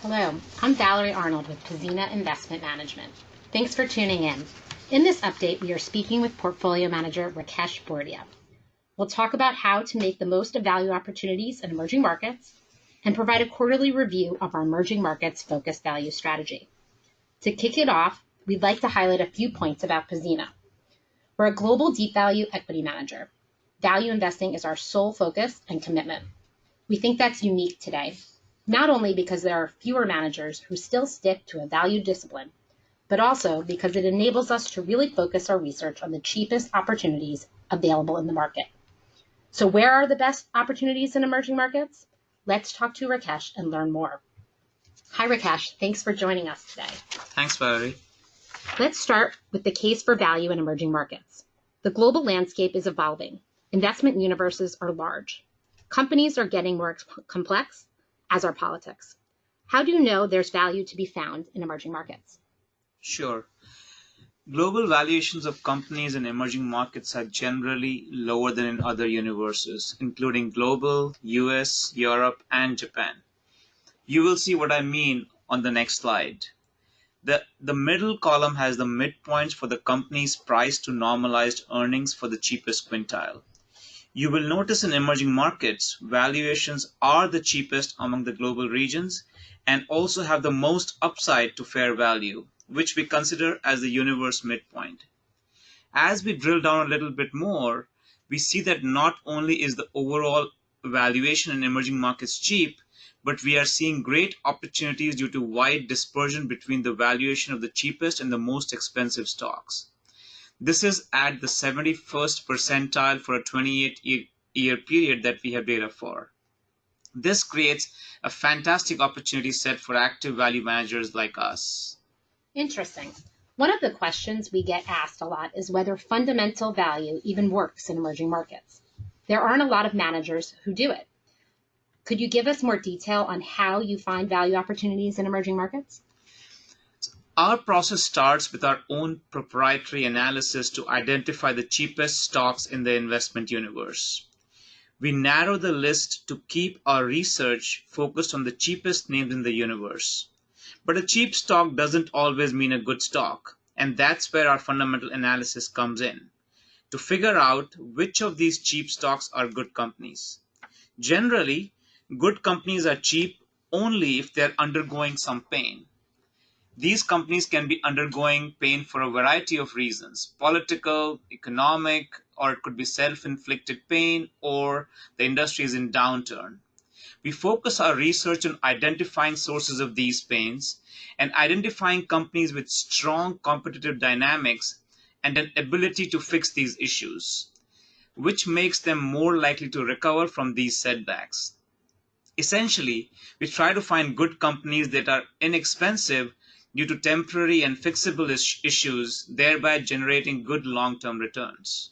Hello, I'm Valerie Arnold with Pzena Investment Management. Thanks for tuning in. In this update, we are speaking with Portfolio Manager Rakesh Bordia. We'll talk about how to make the most of value opportunities in emerging markets and provide a quarterly review of our emerging markets focused value strategy. To kick it off, we'd like to highlight a few points about Pzena. We're a global deep value equity manager. Value investing is our sole focus and commitment. We think that's unique today, not only because there are fewer managers who still stick to a value discipline, but also because it enables us to really focus our research on the cheapest opportunities available in the market. So where are the best opportunities in emerging markets? Let's talk to Rakesh and learn more. Hi, Rakesh. Thanks for joining us today. Thanks, Valerie. Let's start with the case for value in emerging markets. The global landscape is evolving. Investment universes are large. Companies are getting more complex, as are politics. How do you know there's value to be found in emerging markets? Sure. Global valuations of companies in emerging markets are generally lower than in other universes, including global, US, Europe, and Japan. You will see what I mean on the next slide. The middle column has the midpoints for the company's price to normalized earnings for the cheapest quintile. You will notice in emerging markets, valuations are the cheapest among the global regions and also have the most upside to fair value, which we consider as the universe midpoint. As we drill down a little bit more, we see that not only is the overall valuation in emerging markets cheap, but we are seeing great opportunities due to wide dispersion between the valuation of the cheapest and the most expensive stocks. This is at the 71st percentile for a 28-year period that we have data for. This creates a fantastic opportunity set for active value managers like us. Interesting. One of the questions we get asked a lot is whether fundamental value even works in emerging markets. There aren't a lot of managers who do it. Could you give us more detail on how you find value opportunities in emerging markets? Our process starts with our own proprietary analysis to identify the cheapest stocks in the investment universe. We narrow the list to keep our research focused on the cheapest names in the universe. But a cheap stock doesn't always mean a good stock, and that's where our fundamental analysis comes in, to figure out which of these cheap stocks are good companies. Generally, good companies are cheap only if they're undergoing some pain. These companies can be undergoing pain for a variety of reasons: political, economic, or it could be self-inflicted pain, or the industry is in downturn. We focus our research on identifying sources of these pains and identifying companies with strong competitive dynamics and an ability to fix these issues, which makes them more likely to recover from these setbacks. Essentially, we try to find good companies that are inexpensive due to temporary and fixable issues, thereby generating good long-term returns.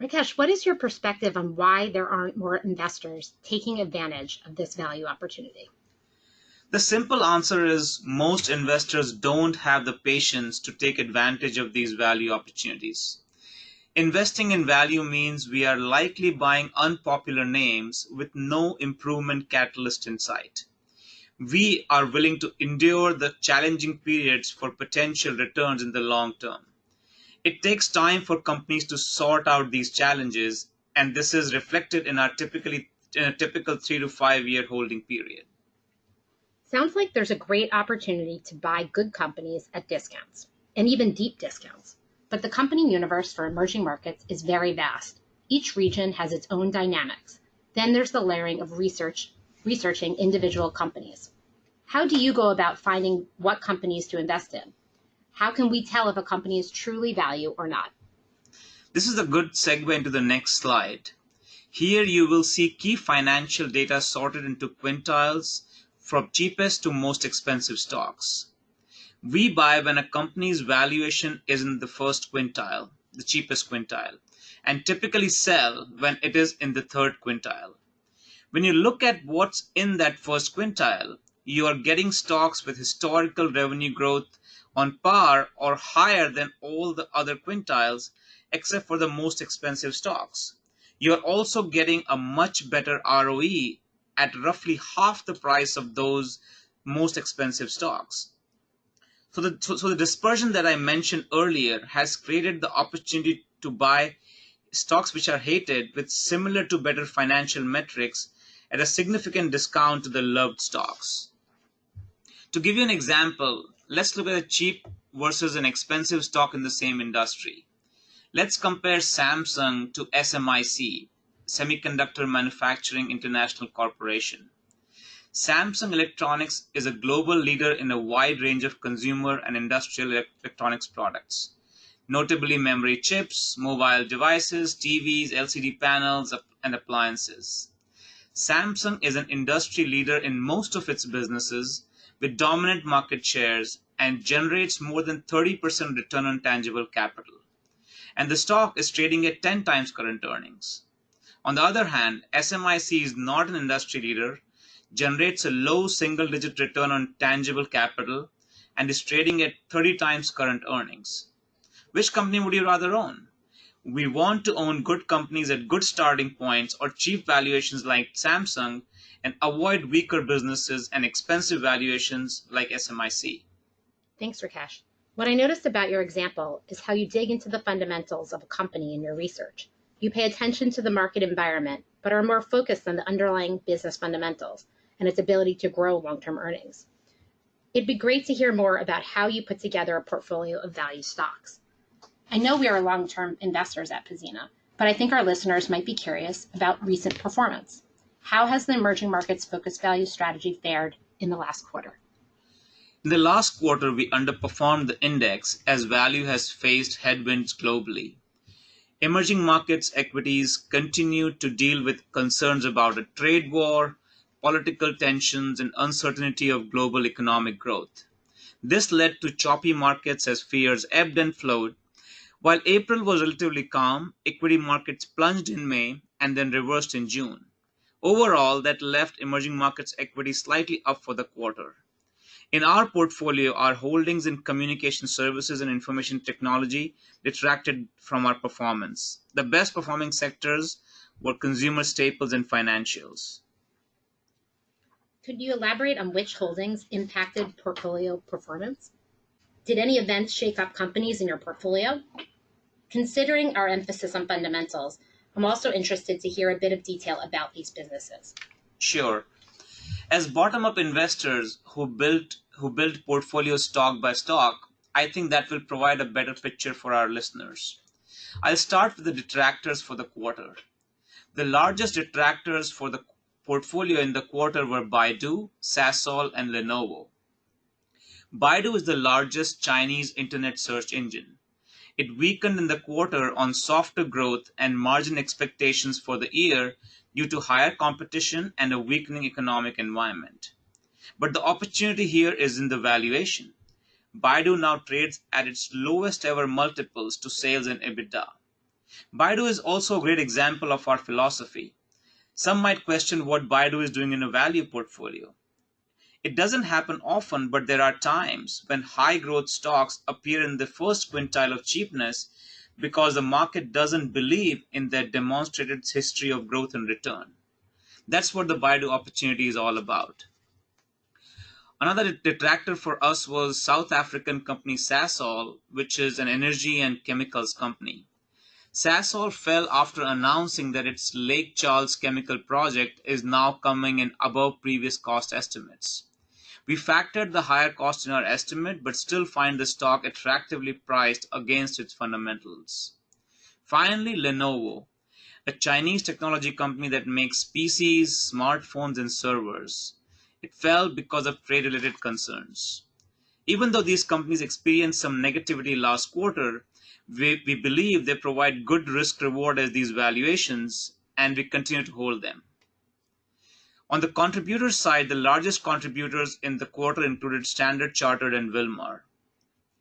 Rakesh, what is your perspective on why there aren't more investors taking advantage of this value opportunity? The simple answer is most investors don't have the patience to take advantage of these value opportunities. Investing in value means we are likely buying unpopular names with no improvement catalyst in sight. We are willing to endure the challenging periods for potential returns in the long term. It takes time for companies to sort out these challenges, and this is reflected in a typical 3 to 5 year holding period. Sounds like there's a great opportunity to buy good companies at discounts, and even deep discounts. But the company universe for emerging markets is very vast. Each region has its own dynamics. Then there's the layering of researching individual companies. How do you go about finding what companies to invest in? How can we tell if a company is truly value or not? This is a good segue into the next slide. Here you will see key financial data sorted into quintiles from cheapest to most expensive stocks. We buy when a company's valuation is in the first quintile, the cheapest quintile, and typically sell when it is in the third quintile. When you look at what's in that first quintile, you are getting stocks with historical revenue growth on par or higher than all the other quintiles except for the most expensive stocks. You are also getting a much better ROE at roughly half the price of those most expensive stocks. So the dispersion that I mentioned earlier has created the opportunity to buy stocks which are hated with similar to better financial metrics at a significant discount to the loved stocks. To give you an example, let's look at a cheap versus an expensive stock in the same industry. Let's compare Samsung to SMIC, Semiconductor Manufacturing International Corporation. Samsung Electronics is a global leader in a wide range of consumer and industrial electronics products, notably memory chips, mobile devices, TVs, LCD panels, and appliances. Samsung is an industry leader in most of its businesses with dominant market shares and generates more than 30% return on tangible capital. And the stock is trading at 10 times current earnings. On the other hand, SMIC is not an industry leader, generates a low single-digit return on tangible capital, and is trading at 30 times current earnings. Which company would you rather own? We want to own good companies at good starting points or cheap valuations like Samsung and avoid weaker businesses and expensive valuations like SMIC. Thanks, Rakesh. What I noticed about your example is how you dig into the fundamentals of a company in your research. You pay attention to the market environment, but are more focused on the underlying business fundamentals and its ability to grow long-term earnings. It'd be great to hear more about how you put together a portfolio of value stocks. I know we are long-term investors at Pzena, but I think our listeners might be curious about recent performance. How has the emerging markets focused value strategy fared in the last quarter? In the last quarter, we underperformed the index as value has faced headwinds globally. Emerging markets equities continued to deal with concerns about a trade war, political tensions, and uncertainty of global economic growth. This led to choppy markets as fears ebbed and flowed. While April was relatively calm, equity markets plunged in May and then reversed in June. Overall, that left emerging markets equity slightly up for the quarter. In our portfolio, our holdings in communication services and information technology detracted from our performance. The best performing sectors were consumer staples and financials. Could you elaborate on which holdings impacted portfolio performance? Did any events shake up companies in your portfolio? Considering our emphasis on fundamentals, I'm also interested to hear a bit of detail about these businesses. Sure. As bottom-up investors who build portfolios stock by stock, I think that will provide a better picture for our listeners. I'll start with the detractors for the quarter. The largest detractors for the portfolio in the quarter were Baidu, Sasol, and Lenovo. Baidu is the largest Chinese internet search engine. It weakened in the quarter on softer growth and margin expectations for the year due to higher competition and a weakening economic environment. But the opportunity here is in the valuation. Baidu now trades at its lowest ever multiples to sales and EBITDA. Baidu is also a great example of our philosophy. Some might question what Baidu is doing in a value portfolio. It doesn't happen often, but there are times when high growth stocks appear in the first quintile of cheapness because the market doesn't believe in their demonstrated history of growth and return. That's what the Baidu opportunity is all about. Another detractor for us was South African company Sasol, which is an energy and chemicals company. Sasol fell after announcing that its Lake Charles chemical project is now coming in above previous cost estimates. We factored the higher cost in our estimate, but still find the stock attractively priced against its fundamentals. Finally, Lenovo, a Chinese technology company that makes PCs, smartphones, and servers. It fell because of trade-related concerns. Even though these companies experienced some negativity last quarter, we believe they provide good risk-reward as these valuations, and we continue to hold them. On the contributor side, the largest contributors in the quarter included Standard Chartered and Wilmar.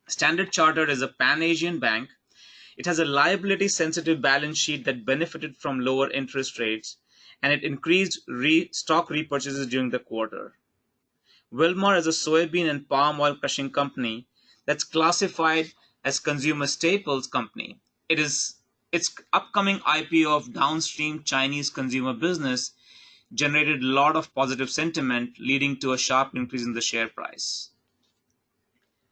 Standard Chartered is a Pan-Asian bank. It has a liability-sensitive balance sheet that benefited from lower interest rates, and it increased stock repurchases during the quarter. Wilmar is a soybean and palm oil crushing company that's classified as consumer staples company. Its upcoming IPO of downstream Chinese consumer business generated a lot of positive sentiment, leading to a sharp increase in the share price.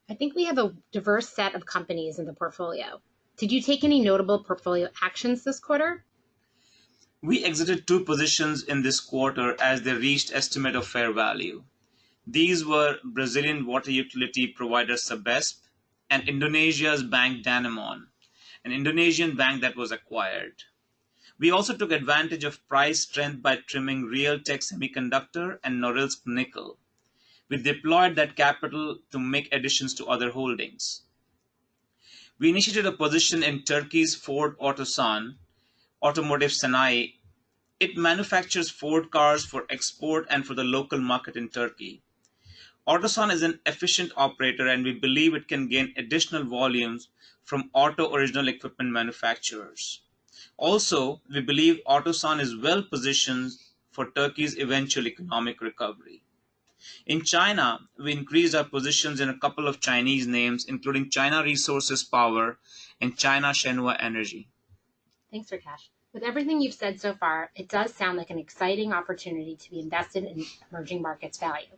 I think we have a diverse set of companies in the portfolio. Did you take any notable portfolio actions this quarter? We exited 2 positions in this quarter as they reached estimate of fair value. These were Brazilian water utility provider Sabesp and Indonesia's bank Danamon, an Indonesian bank that was acquired. We also took advantage of price strength by trimming Realtek Semiconductor and Norilsk Nickel. We deployed that capital to make additions to other holdings. We initiated a position in Turkey's Ford Otosan, Automotive Sanayi. It manufactures Ford cars for export and for the local market in Turkey. Otosan is an efficient operator, and we believe it can gain additional volumes from auto original equipment manufacturers. Also, we believe Otosan is well positioned for Turkey's eventual economic recovery. In China, we increased our positions in a couple of Chinese names, including China Resources Power and China Shenhua Energy. Thanks, Rakesh. With everything you've said so far, it does sound like an exciting opportunity to be invested in emerging markets value.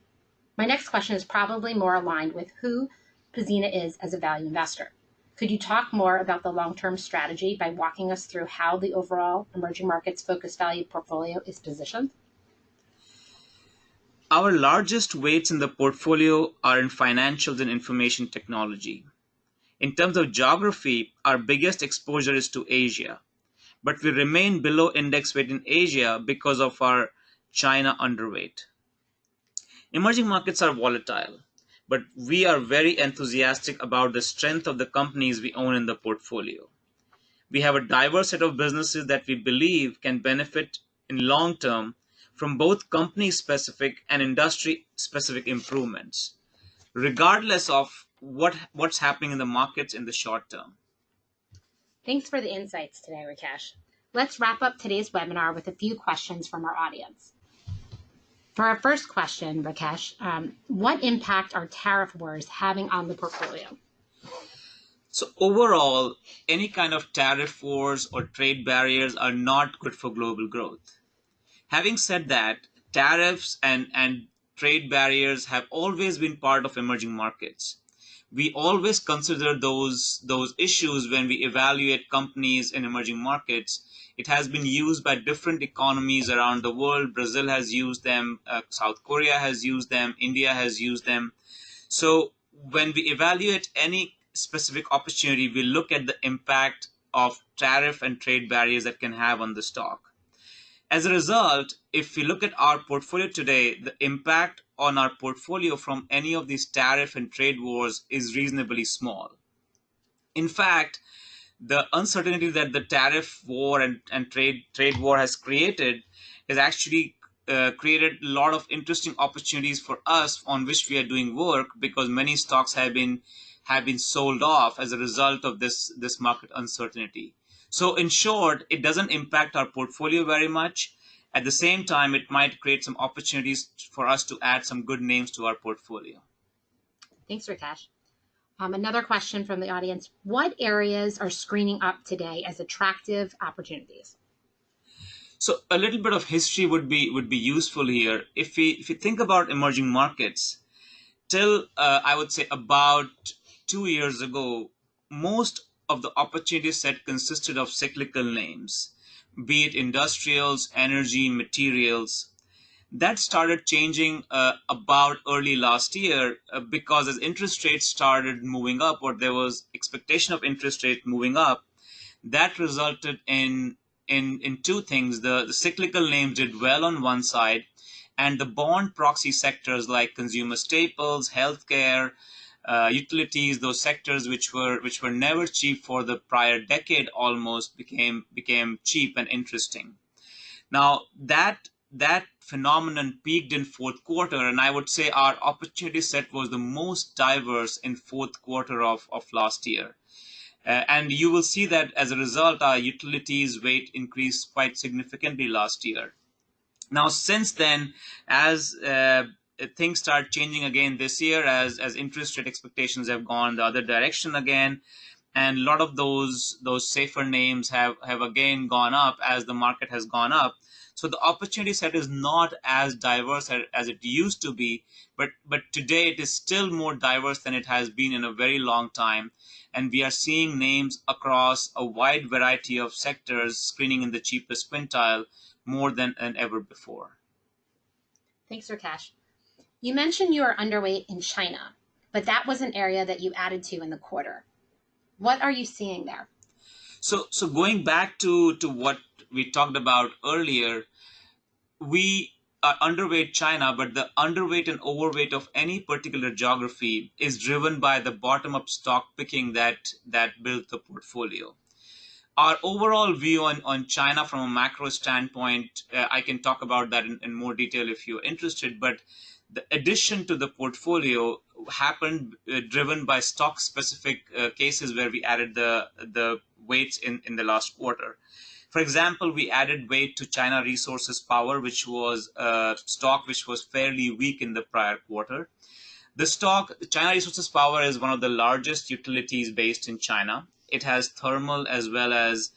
My next question is probably more aligned with who Pzena is as a value investor. Could you talk more about the long-term strategy by walking us through how the overall emerging markets focused value portfolio is positioned? Our largest weights in the portfolio are in financials and information technology. In terms of geography, our biggest exposure is to Asia, but we remain below index weight in Asia because of our China underweight. Emerging markets are volatile, but we are very enthusiastic about the strength of the companies we own in the portfolio. We have a diverse set of businesses that we believe can benefit in long term from both company-specific and industry-specific improvements, regardless of what's happening in the markets in the short term. Thanks for the insights today, Rakesh. Let's wrap up today's webinar with a few questions from our audience. For our first question, Rakesh, what impact are tariff wars having on the portfolio? So overall, any kind of tariff wars or trade barriers are not good for global growth. Having said that, tariffs and trade barriers have always been part of emerging markets. We always consider those issues when we evaluate companies in emerging markets. It has been used by different economies around the world. Brazil has used them, South Korea has used them, India has used them. So when we evaluate any specific opportunity, we look at the impact of tariff and trade barriers that can have on the stock. As a result, if we look at our portfolio today, the impact on our portfolio from any of these tariff and trade wars is reasonably small. In fact, the uncertainty that the tariff war and trade war has created has actually created a lot of interesting opportunities for us on which we are doing work, because many stocks have been sold off as a result of this market uncertainty. So in short, it doesn't impact our portfolio very much. At the same time, it might create some opportunities for us to add some good names to our portfolio. Thanks, Rakesh. Another question from the audience. What areas are screening up today as attractive opportunities? So a little bit of history would be useful here. If we think about emerging markets, till I would say about 2 years ago, most of the opportunity set consisted of cyclical names, be it industrials, energy, materials. That started changing about early last year because as interest rates started moving up, or there was expectation of interest rate moving up, that resulted in two things. The cyclical names did well on one side, and the bond proxy sectors like consumer staples, healthcare, utilities, those sectors which were never cheap for the prior decade almost became cheap and interesting. Now that phenomenon peaked in fourth quarter, and I would say our opportunity set was the most diverse in fourth quarter of last year. And you will see that as a result, our utilities weight increased quite significantly last year. Now, since then, as things start changing again this year, as interest rate expectations have gone the other direction again, and a lot of those safer names have again gone up as the market has gone up. So the opportunity set is not as diverse as it used to be, but today it is still more diverse than it has been in a very long time. And we are seeing names across a wide variety of sectors screening in the cheapest quintile more than ever before. Thanks, Rakesh. You mentioned you are underweight in China, but that was an area that you added to in the quarter. What are you seeing there? So going back to what we talked about earlier, we are underweight China, but the underweight and overweight of any particular geography is driven by the bottom-up stock picking that built the portfolio. Our overall view on China from a macro standpoint, I can talk about that in more detail if you're interested, but the addition to the portfolio happened driven by stock specific cases where we added the weights in the last quarter. For example, we added weight to China Resources Power, which was a stock which was fairly weak in the prior quarter. The stock, China Resources Power, is one of the largest utilities based in China. It has thermal as well as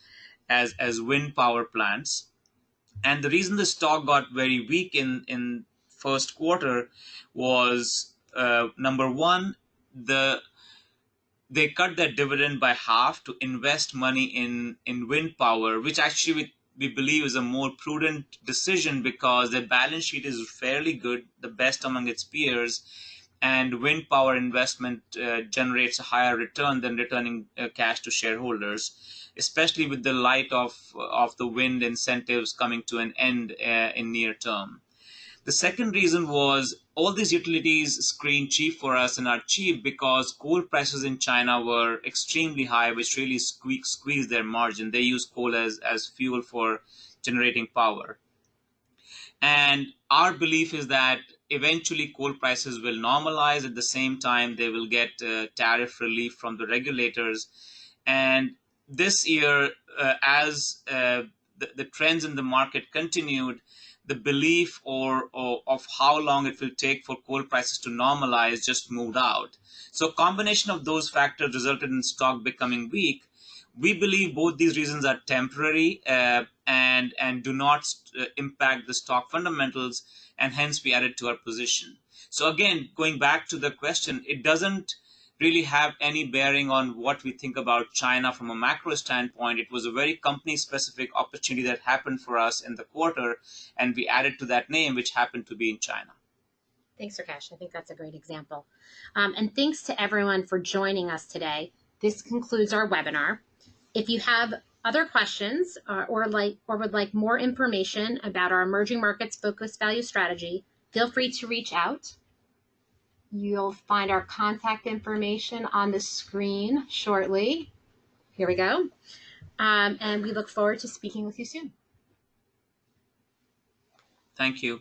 wind power plants. And the reason the stock got very weak in first quarter was number one, they cut their dividend by half to invest money in wind power, which actually we believe is a more prudent decision because their balance sheet is fairly good, the best among its peers, and wind power investment generates a higher return than returning cash to shareholders, especially with the light of the wind incentives coming to an end in near term. The second reason was all these utilities screen cheap for us and are cheap because coal prices in China were extremely high, which really squeezed their margin. They use coal as fuel for generating power. And our belief is that eventually coal prices will normalize. At the same time, they will get tariff relief from the regulators. And this year, as the trends in the market continued, the belief or of how long it will take for coal prices to normalize just moved out. So a combination of those factors resulted in stock becoming weak. We believe both these reasons are temporary and do not impact the stock fundamentals, and hence we added to our position. So again, going back to the question, it doesn't really have any bearing on what we think about China from a macro standpoint. It was a very company-specific opportunity that happened for us in the quarter, and we added to that name, which happened to be in China. Thanks, Rakesh. I think that's a great example. And thanks to everyone for joining us today. This concludes our webinar. If you have other questions or would like more information about our emerging markets focused value strategy, feel free to reach out. You'll find our contact information on the screen shortly. Here we go. And we look forward to speaking with you soon. Thank you.